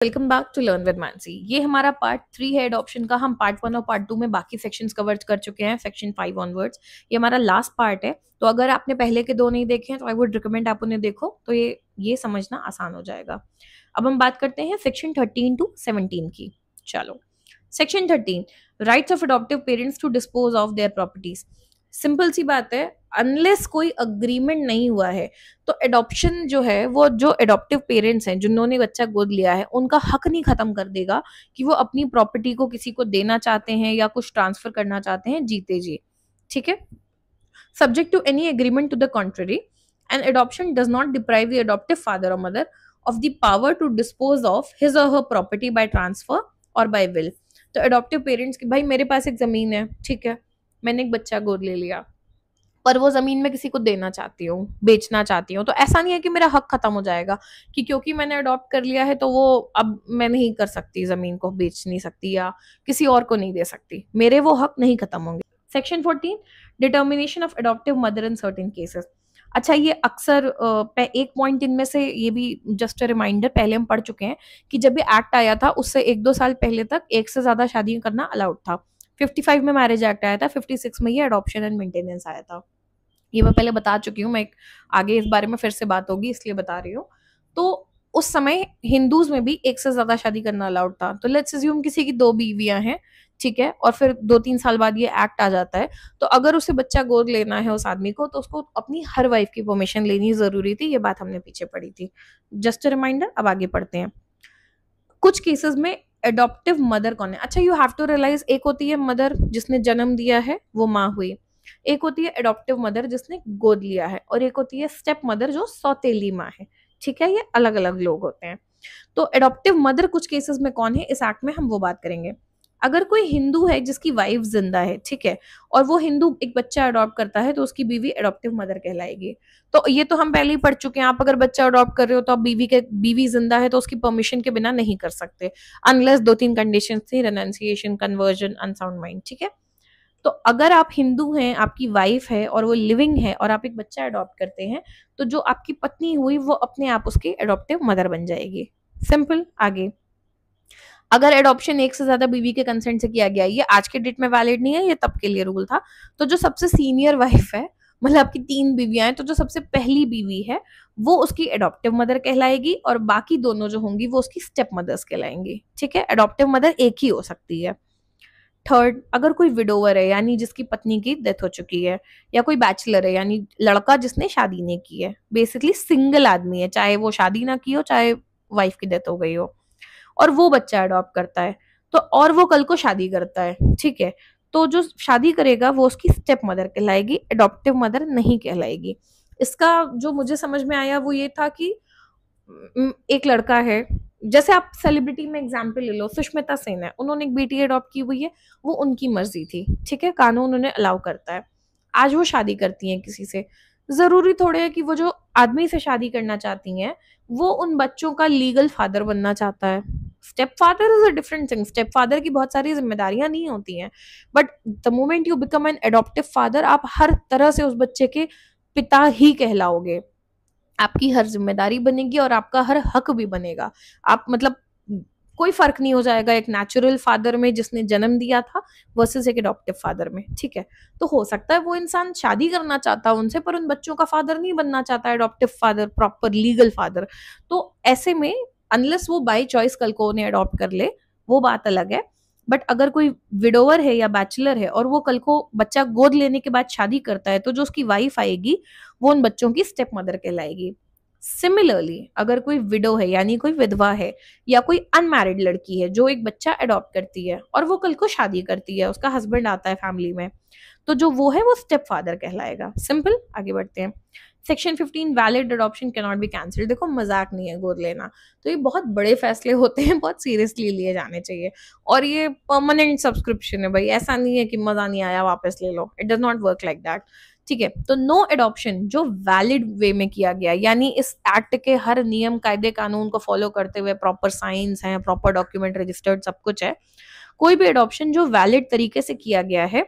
Welcome back to learn with Mansi. ये हमारा part 3 है एडॉप्शन का। हम पार्ट 1 और पार्ट 2 में बाकी सेक्शंस कवर कर चुके हैं, सेक्शन 5 ऑनवर्ड्स। ये हमारा लास्ट पार्ट है, तो अगर आपने पहले के दो नहीं देखे हैं तो आई वुड रिकमेंड आप उन्हें देखो, तो ये समझना आसान हो जाएगा। अब हम बात करते हैं सेक्शन 13 टू 17 की। चलो, section 13, rights of adoptive parents to dispose of their properties. Simple सी बात है, अनलेस कोई अग्रीमेंट नहीं हुआ है तो एडॉप्शन जो है वो जो एडॉप्टिव पेरेंट्स हैं जिन्होंने बच्चा गोद लिया है उनका हक नहीं खत्म कर देगा कि वो अपनी प्रॉपर्टी को किसी को देना चाहते हैं या कुछ ट्रांसफर करना चाहते हैं जीते जी। ठीक है, subject to any agreement to the contrary, and adoption does not deprive the adoptive father or mother of the power to dispose of his or her property by transfer or by will. तो adoptive parents की, भाई मेरे पास एक जमीन है, ठीक है, मैंने एक बच्चा गोद ले लिया, पर वो जमीन में किसी को देना चाहती हूँ, बेचना चाहती हूँ, तो ऐसा नहीं है कि मेरा हक खत्म हो जाएगा कि क्योंकि मैंने अडॉप्ट कर लिया है तो वो अब मैं नहीं कर सकती, जमीन को बेच नहीं सकती या किसी और को नहीं दे सकती, मेरे वो हक नहीं खत्म होंगे। Section 14, determination of adoptive mother in certain cases. अच्छा, ये अक्सर एक पॉइंट इनमें से ये भी जस्ट रिमाइंडर, पहले हम पढ़ चुके हैं कि जब ये एक्ट आया था उससे 1-2 साल पहले तक एक से ज्यादा शादी करना अलाउड था। 55 में मैरिज एक्ट आया था, 56 में ये अडॉप्शन एंड मेंटेनेंस आया था। ये मैं पहले बता चुकी हूँ, मैं आगे इस बारे में फिर से बात होगी इसलिए बता रही हूँ। तो उस समय हिंदूज में भी एक से ज्यादा शादी करना अलाउड था। तो लेट्स अज्यूम किसी की 2 बीवियां हैं, ठीक है, और फिर 2-3 साल बाद ये एक्ट आ जाता है, तो अगर उसे बच्चा गोद लेना है उस आदमी को तो उसको अपनी हर वाइफ की परमिशन लेनी जरूरी थी। ये बात हमने पीछे पढ़ी थी, जस्ट रिमाइंडर। अब आगे पढ़ते हैं। कुछ केसेस में एडॉप्टिव मदर कौन है? अच्छा, यू हैव टू रियलाइज, एक होती है मदर जिसने जन्म दिया है, वो माँ हुई, एक होती है एडॉप्टिव मदर जिसने गोद लिया है, और एक होती है स्टेप मदर जो सौतेली माँ है। ठीक है, ये अलग अलग लोग होते हैं। तो एडॉप्टिव मदर कुछ केसेस में कौन है, इस एक्ट में हम वो बात करेंगे। अगर कोई हिंदू है जिसकी वाइफ जिंदा है, ठीक है, और वो हिंदू एक बच्चा अडॉप्ट करता है तो उसकी बीवी एडॉप्टिव मदर कहलाएगी। तो ये तो हम पहले ही पढ़ चुके हैं, आप अगर बच्चा अडॉप्ट कर रहे हो तो आप बीवी जिंदा है तो उसकी परमिशन के बिना नहीं कर सकते, अनलेस 2-3 कंडीशन थी, रेनंसिएशन, कन्वर्जन, अनसाउंड माइंड। ठीक है, तो अगर आप हिंदू हैं, आपकी वाइफ है और वो लिविंग है और आप एक बच्चा अडॉप्ट करते हैं, तो जो आपकी पत्नी हुई वो अपने आप उसकी एडॉप्टिव मदर बन जाएगी। सिंपल। आगे, अगर एडॉप्शन एक से ज्यादा बीवी के कंसेंट से किया गया, ये आज के डेट में वैलिड नहीं है, ये तब के लिए रूल था। तो जो सबसे सीनियर वाइफ है, मतलब आपकी 3 बीवियां हैं, तो जो सबसे पहली बीवी है वो उसकी एडॉप्टिव मदर कहलाएगी और बाकी दोनों जो होंगी वो उसकी स्टेप मदर्स कहलाएंगी। ठीक है, एडॉप्टिव मदर एक ही हो सकती है। थर्ड, अगर कोई विडोवर है यानी जिसकी पत्नी की डेथ हो चुकी है, या कोई बैचलर है यानी लड़का जिसने शादी नहीं की है, बेसिकली सिंगल आदमी है, चाहे वो शादी ना की हो चाहे वाइफ की डेथ हो गई हो, और वो बच्चा अडॉप्ट करता है, तो और वो कल को शादी करता है, ठीक है, तो जो शादी करेगा वो उसकी स्टेप मदर कहलाएगी, एडॉप्टिव मदर नहीं कहलाएगी। इसका जो मुझे समझ में आया वो ये था कि एक लड़का है, जैसे आप सेलिब्रिटी में एग्जाम्पल ले लो, सुष्मिता सेन है, उन्होंने एक बेटी अडॉप्ट की हुई है, वो उनकी मर्जी थी, ठीक है, कानून उन्हें अलाउ करता है। आज वो शादी करती हैं किसी से, जरूरी थोड़े है कि वो जो आदमी से शादी करना चाहती हैं वो उन बच्चों का लीगल फादर बनना चाहता है। Step father is a different thing, step father की बहुत सारी जिम्मेदारियां नहीं होती हैं, but the moment you become an adaptive father आप हर तरह से उस बच्चे के पिता ही कहलाओगे, आपकी हर जिम्मेदारी बनेगी और आपका हर हक भी बनेगा। आप मतलब कोई फर्क नहीं हो जाएगा एक नेचुरल फादर में जिसने जन्म दिया था वर्सेस एक एडॉप्टिव फादर में। ठीक है, तो हो सकता है वो इंसान शादी करना चाहता उनसे पर उन बच्चों का फादर नहीं बनना चाहता, adaptive father, proper legal father. तो ऐसे में अनलेस वो बाय चॉइस कल को उन्हें अडॉप्ट कर ले, वो बात अलग है। बट अगर कोई विडोवर है या बैचलर है और वो कल को बच्चा गोद लेने के बाद शादी करता है, तो जो उसकी वाइफ आएगी वो उन बच्चों की स्टेप मदर कहलाएगी। सिमिलरली अगर कोई विडो है यानी कोई विधवा है या कोई अनमैरिड लड़की है जो एक बच्चा अडॉप्ट करती है और वो कल को शादी करती है, उसका हस्बैंड आता है फैमिली में, तो जो वो है वो स्टेप फादर कहलाएगा। सिंपल। आगे बढ़ते हैं। Section 15, valid adoption can not be cancelled. देखो, मजाक नहीं है गोद लेना, तो ये बहुत बड़े फैसले होते हैं, बहुत सीरियसली लिए जाने चाहिए, और ये परमानेंट सब्सक्रिप्शन है भाई, ऐसा नहीं है कि मजा नहीं आया वापस ले लो, it does not work like that. ठीक है, तो नो एडॉप्शन जो वैलिड वे में किया गया, यानी इस एक्ट के हर नियम कायदे कानून को फॉलो करते हुए, प्रॉपर साइंस है, प्रॉपर डॉक्यूमेंट रजिस्टर्ड सब कुछ है, कोई भी एडॉप्शन जो वैलिड तरीके से किया गया है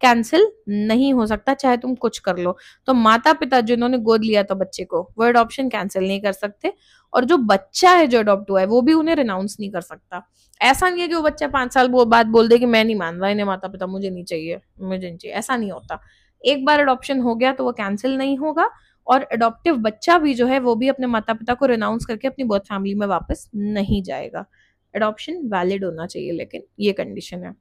कैंसिल नहीं हो सकता, चाहे तुम कुछ कर लो। तो माता पिता जिन्होंने गोद लिया था बच्चे को, वो अडॉप्शन कैंसिल नहीं कर सकते, और जो बच्चा है जो अडॉप्ट हुआ है वो भी उन्हें रिनाउंस नहीं कर सकता। ऐसा नहीं है कि वो बच्चा 5 साल बाद बोल दे कि मैं नहीं मान रहा इन्हें माता पिता, मुझे नहीं चाहिए, मुझे नहीं चाहिए, ऐसा नहीं होता। एक बार अडॉप्शन हो गया तो वो कैंसिल नहीं होगा, और अडॉप्टिव बच्चा भी जो है वो भी अपने माता पिता को रिनाउंस करके अपनी बर्थ फैमिली में वापस नहीं जाएगा। अडॉप्शन वैलिड होना चाहिए, लेकिन ये कंडीशन है।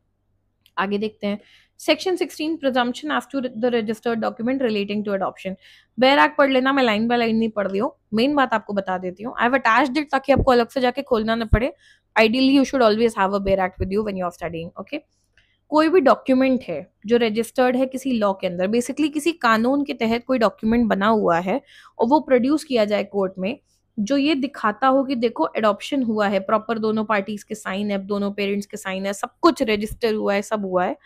आगे देखते हैं। Section 16 presumption as to the registered document relating to adoption. Bare act पढ़ लेना, मैं लाइन बाय लाइन नहीं पढ़ रही हूँ, मेन बात आपको बता देती हूँ। आई हैव अटैच्ड इट ताकि आपको अलग से जाके खोलना ना पड़े। Ideally you should always have a bare act with you when you are studying, okay. कोई भी डॉक्यूमेंट है जो रजिस्टर्ड है किसी लॉ के अंदर, बेसिकली किसी कानून के तहत कोई डॉक्यूमेंट बना हुआ है और वो प्रोड्यूस किया जाए कोर्ट में, जो ये दिखाता हो कि देखो एडॉप्शन हुआ है, प्रॉपर दोनों पार्टीज के साइन है, दोनों पेरेंट्स के साइन है, सब कुछ रजिस्टर हुआ है, सब हुआ है,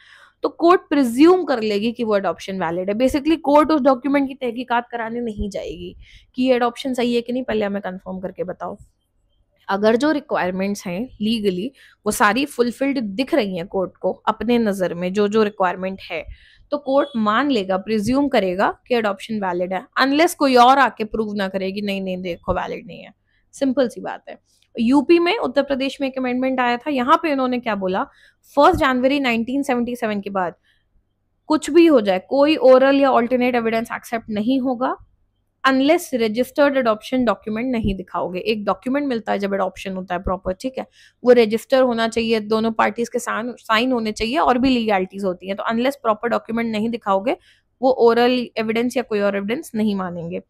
तो कोर्ट प्रिज्यूम कर लेगी कि वो अडॉप्शन वैलिड है। बेसिकली कोर्ट उस डॉक्यूमेंट की तहकीकात कराने नहीं जाएगी कि ये अडॉप्शन सही है कि नहीं, पहले हमें कंफर्म करके बताओ। अगर जो रिक्वायरमेंट्स हैं लीगली वो सारी फुलफिल्ड दिख रही हैं कोर्ट को अपने नजर में, जो जो रिक्वायरमेंट है, तो कोर्ट मान लेगा, प्रिज्यूम करेगा कि अडॉप्शन वैलिड है, अनलेस कोई और आके प्रूव ना करे कि नहीं नहीं देखो वैलिड नहीं है। सिंपल सी बात है। यूपी में, उत्तर प्रदेश में एक अमेंडमेंट आया था, यहाँ पे इन्होंने क्या बोला, 1 जनवरी 1977 के बाद कुछ भी हो जाए, कोई ओरल या ऑल्टरनेट एविडेंस एक्सेप्ट नहीं होगा अनलेस रजिस्टर्ड अडॉप्शन डॉक्यूमेंट नहीं दिखाओगे। एक डॉक्यूमेंट मिलता है जब अडॉप्शन होता है प्रॉपर, ठीक है, वो रजिस्टर होना चाहिए, दोनों पार्टीज के साइन होने चाहिए, और भी लीगैलिटीज होती हैं। तो अनलेस प्रॉपर डॉक्यूमेंट नहीं दिखाओगे, वो ओरल एविडेंस या कोई और एविडेंस नहीं मानेंगे।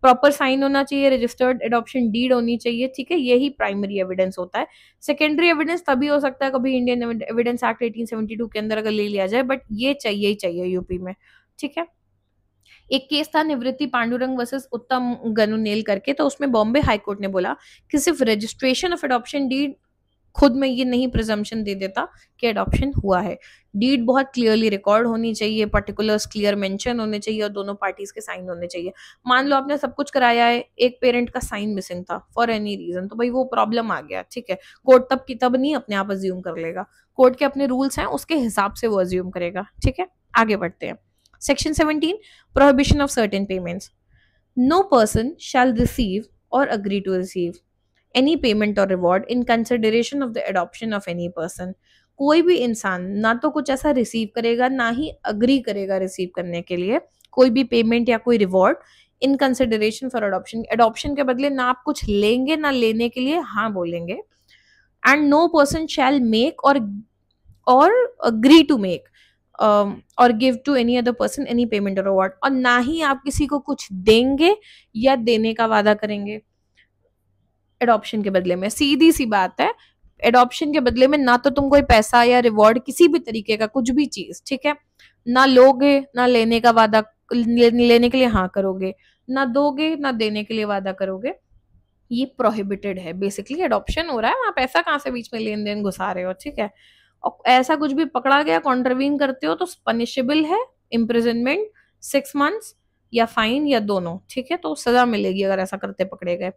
प्रॉपर साइन होना चाहिए, रजिस्टर्ड अडॉप्शन डीड होनी चाहिए, ठीक है, यही प्राइमरी एविडेंस होता है। सेकेंडरी एविडेंस तभी हो सकता है कभी इंडियन एविडेंस एक्ट 1872 के अंदर अगर ले लिया जाए, बट ये चाहिए ही चाहिए यूपी में, ठीक है। एक केस था निवृत्ति पांडुरंग वर्सेस उत्तम गनुनेल करके, तो उसमें बॉम्बे हाई कोर्ट ने बोला कि सिर्फ रजिस्ट्रेशन ऑफ अडॉप्शन डीड खुद में ये नहीं प्रिजम्पशन दे देता कि अडॉप्शन हुआ है। डीड बहुत क्लियरली रिकॉर्ड होनी चाहिए, पर्टिकुलर्स क्लियर मेंशन होने चाहिए, और दोनों पार्टीज के साइन होने चाहिए। मान लो आपने सब कुछ कराया है, एक पेरेंट का साइन मिसिंग था फॉर एनी रीजन, तो भाई वो प्रॉब्लम आ गया, ठीक है। कोर्ट तब की तब नहीं अपने आप अज्यूम कर लेगा, कोर्ट के अपने रूल्स हैं, उसके हिसाब से वो अज्यूम करेगा, ठीक है। आगे बढ़ते हैं। Section 17 Prohibition of certain payments. No person shall receive or agree to receive any payment or reward in consideration of the adoption of any person. कोई भी इंसान ना तो कुछ ऐसा रिसीव करेगा, ना ही अग्री करेगा रिसीव करने के लिए कोई भी पेमेंट या कोई reward in consideration for adoption. Adoption के बदले ना आप कुछ लेंगे ना लेने के लिए हाँ बोलेंगे। And no person shall make or agree to make or give to any other person any payment or award, और ना ही आप किसी को कुछ देंगे या देने का वादा करेंगे एडॉप्शन के बदले में। सीधी सी बात है, एडॉप्शन के बदले में ना तो तुम कोई पैसा या रिवॉर्ड किसी भी तरीके का कुछ भी चीज, ठीक है, ना लोगे, ना लेने का वादा, लेने के लिए हाँ करोगे, ना दोगे ना देने के लिए वादा करोगे। ये प्रोहिबिटेड है। बेसिकली एडॉप्शन हो रहा है, वहां पैसा कहाँ से बीच में लेन देन घुसा रहे हो, ठीक है। और ऐसा कुछ भी पकड़ा गया, कॉन्ट्रवीन करते हो तो पनिशेबल है, इम्प्रिजनमेंट 6 months या फाइन या दोनों, ठीक है, तो सजा मिलेगी अगर ऐसा करते पकड़े गए।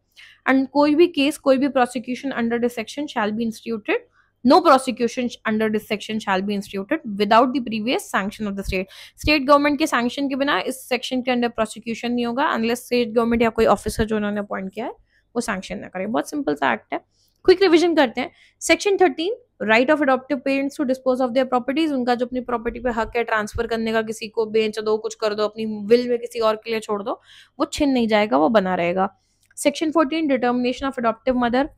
एंड कोई भी केस, कोई भी prosecution under this section shall be instituted, no prosecution under this section shall be instituted without the previous sanction of the state. State government के सैंक्शन के बिना इस सेक्शन के अंडर प्रोसिक्यूशन नहीं होगा अनलेस स्टेट गवर्नमेंट या कोई officer जो उन्होंने अपॉइंट किया है वो सैंक्शन ना करे। बहुत सिंपल सा एक्ट है। क्विक रिवीजन करते हैं। Section 13 right of adoptive parents to dispose of their properties, उनका जो अपनी प्रॉपर्टी पे हक है ट्रांसफर करने का, किसी को बेच दो, कुछ कर दो, अपनी विल में किसी और के लिए छोड़ दो, वो छिन नहीं जाएगा, वो बना रहेगा। Section 14 determination of adoptive mother,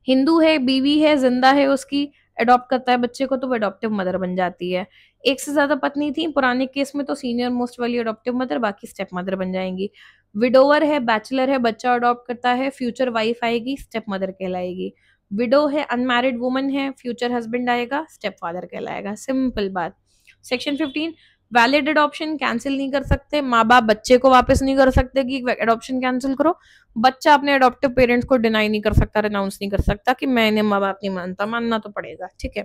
Hindu है, बीवी है, जिंदा है, उसकी अडॉप्ट करता है बच्चे को तो वो अडॉप्टिव मदर बन जाती है। एक से ज्यादा पत्नी थी पुराने केस में तो सीनियर मोस्ट वाली अडॉप्टिव मदर, बाकी स्टेप मदर बन जाएंगी। विडोवर है, बैचलर है, बच्चा अडॉप्ट करता है, फ्यूचर वाइफ आएगी, स्टेप मदर कहलाएगी। विडो है, अनमैरिड वुमन है, फ्यूचर हस्बैंड आएगा, स्टेप फादर कहलाएगा। सिंपल बात। सेक्शन 15 वैलिड अडॉप्शन कैंसिल नहीं कर सकते, माँ बाप बच्चे को वापस नहीं कर सकते कि अडॉप्शन कैंसिल करो, बच्चा अपने अडॉप्टिव पेरेंट्स को डिनाई नहीं कर सकता, रिनाउंस नहीं कर सकता कि मैं इन्हें माँ बाप नहीं मानता, मानना तो पड़ेगा, ठीक है।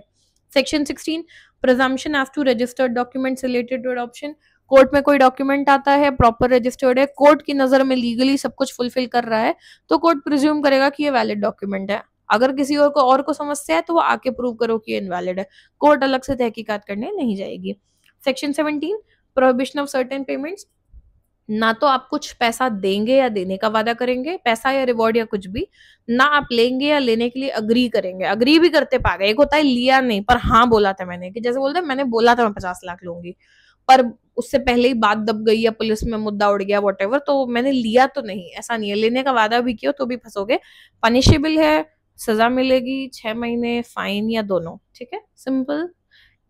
Section 16 presumption as to registered documents related to adoption, court में कोई डॉक्यूमेंट आता है, प्रॉपर रजिस्टर्ड है, कोर्ट की नजर में लीगली सब कुछ फुलफिल कर रहा है, तो कोर्ट प्रिज्यूम करेगा कि ये वैलिड डॉक्यूमेंट है। अगर किसी और को समस्या है तो वो आके प्रूव करो कि ये इनवैलिड है, कोर्ट अलग से तहकीकात करने नहीं जाएगी। Section 17 prohibition of certain payments, ना तो आप कुछ पैसा देंगे या देने का वादा करेंगे, पैसा या रिवॉर्ड या कुछ भी, ना आप लेंगे या लेने के लिए अग्री करेंगे। अग्री भी करते पागल, एक होता है लिया नहीं पर हाँ बोला था मैंने, कि जैसे बोलते हैं मैंने बोला था मैं 50 लाख लूंगी, पर उससे पहले ही बात दब गई या पुलिस में मुद्दा उड़ गया वॉट एवर, तो मैंने लिया तो नहीं, ऐसा नहीं है। लेने का वादा भी किया तो भी फंसोगे, पनिशेबल है, सजा मिलेगी 6 महीने, फाइन या दोनों। ठीक है, सिंपल।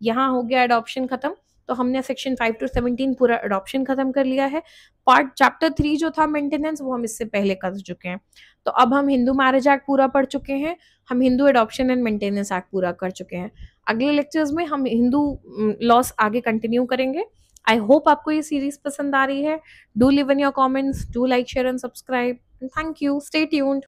यहाँ हो गया एडॉप्शन खत्म। तो हमने सेक्शन 5 to 17 पूरा एडॉप्शन खत्म कर लिया है। पार्ट चैप्टर 3 जो था मेंटेनेंस, वो हम इससे पहले कर चुके हैं। तो अब हम हिंदू मैरिज एक्ट पूरा पढ़ चुके हैं, हम Hindu adoption and maintenance act पूरा कर चुके हैं। अगले लेक्चर्स में हम हिंदू लॉस आगे कंटिन्यू करेंगे। आई होप आपको ये सीरीज पसंद आ रही है। Do live in your comments, do like share and subscribe. Thank you, stay tuned.